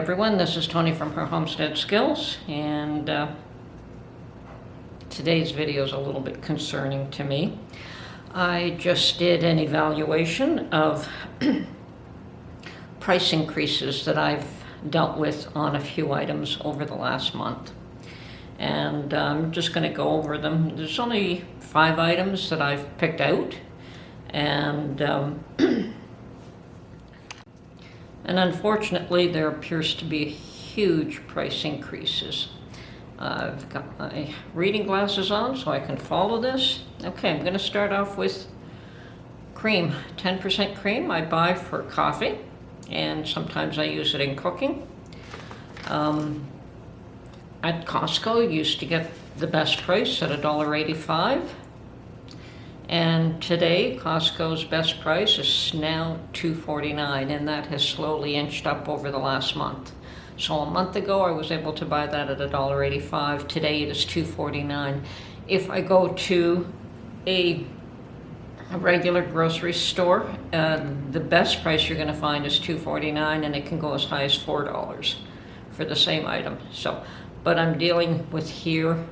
everyone, this is Tony from her Homestead Skills, and today's video is a little bit concerning to me. I just did an evaluation of price increases that I've dealt with on a few items over the last month, and I'm just going to go over them. There's only 5 items that I've picked out, and and unfortunately, there appears to be huge price increases. I've got my reading glasses on so I can follow this. Okay, I'm going to start off with cream. 10% cream I buy for coffee, and sometimes I use it in cooking. At Costco, you used to get the best price at $1.85. And today, Costco's best price is now $2.49, and that has slowly inched up over the last month. So a month ago, I was able to buy that at $1.85. Today, it is $2.49. If I go to a regular grocery store, the best price you're going to find is $2.49, and it can go as high as $4 for the same item. So, but I'm dealing with here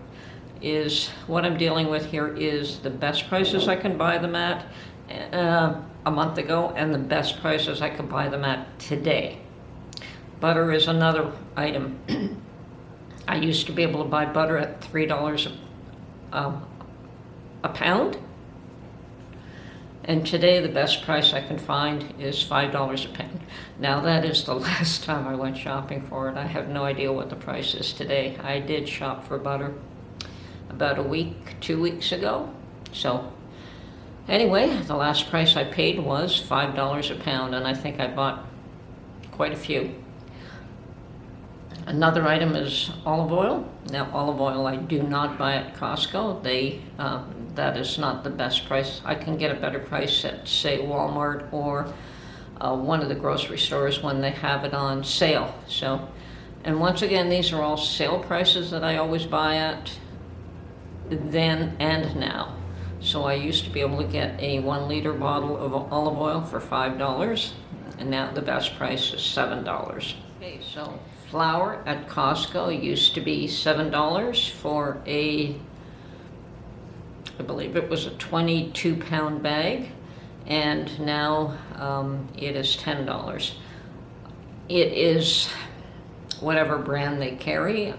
is the best prices I can buy them at a month ago, and the best prices I can buy them at today. Butter is another item. I used to be able to buy butter at $3 a pound, and today the best price I can find is $5 a pound. Now that is the last time I went shopping for it. I have no idea what the price is today. I did shop for butter about a week, 2 weeks ago. So anyway, the last price I paid was $5 a pound, and I think I bought quite a few. Another item is olive oil. Now, olive oil I do not buy at Costco. That is not the best price. I can get a better price at, say, Walmart or one of the grocery stores when they have it on sale. So, and once again, these are all sale prices that I always buy at then and now. So I used to be able to get a 1 liter bottle of olive oil for $5, and now the best price is $7. Okay, so flour at Costco used to be $7 for I believe it was a 22-pound bag, and now it is $10. It is whatever brand they carry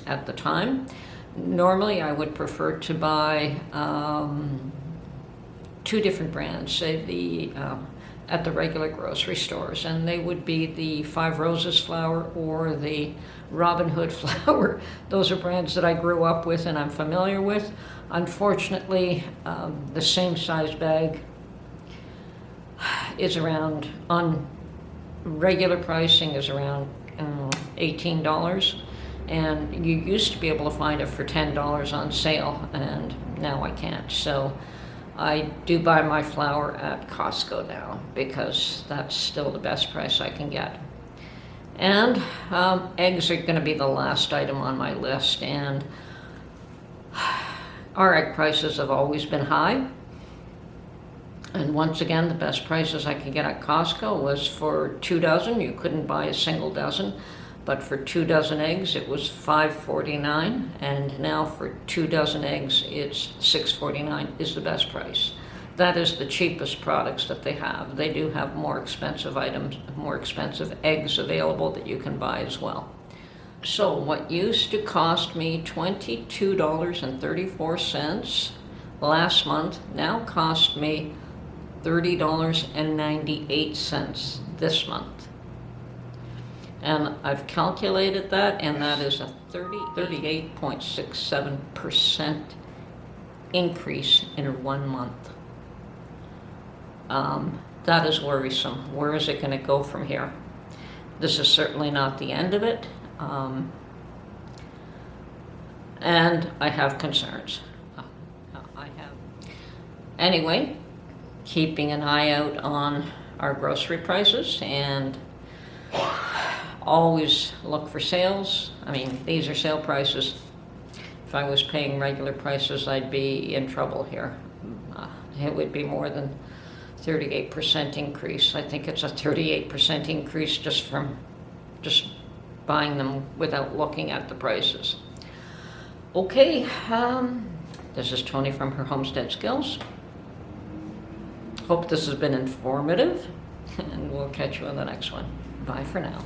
at the time. Normally, I would prefer to buy 2 different brands, say at the regular grocery stores, and they would be the 5 Roses flour or the Robin Hood flour. Those are brands that I grew up with and I'm familiar with. Unfortunately, the same size bag is around, on regular pricing, is around $18. And you used to be able to find it for $10 on sale, and now I can't. So I do buy my flour at Costco now because that's still the best price I can get. And eggs are going to be the last item on my list, and our egg prices have always been high. And once again, the best prices I could get at Costco was for 2 dozen. You couldn't buy a single dozen. But for 2 dozen eggs, it was $5.49, and now for 2 dozen eggs, it's $6.49 is the best price. That is the cheapest products that they have. They do have more expensive items, more expensive eggs available that you can buy as well. So what used to cost me $22.34 last month now cost me $30.98 this month. And I've calculated that, and that is a 38.67% increase in 1 month. That is worrisome. Where is it going to go from here? This is certainly not the end of it. And I have concerns. Anyway, keeping an eye out on our grocery prices, and always look for sales. I mean, these are sale prices. If I was paying regular prices, I'd be in trouble here. It would be more than 38% increase. I think it's a 38% increase just from just buying them without looking at the prices. Okay, this is Tony from her Homestead Skills. Hope this has been informative, and we'll catch you on the next one. Bye for now.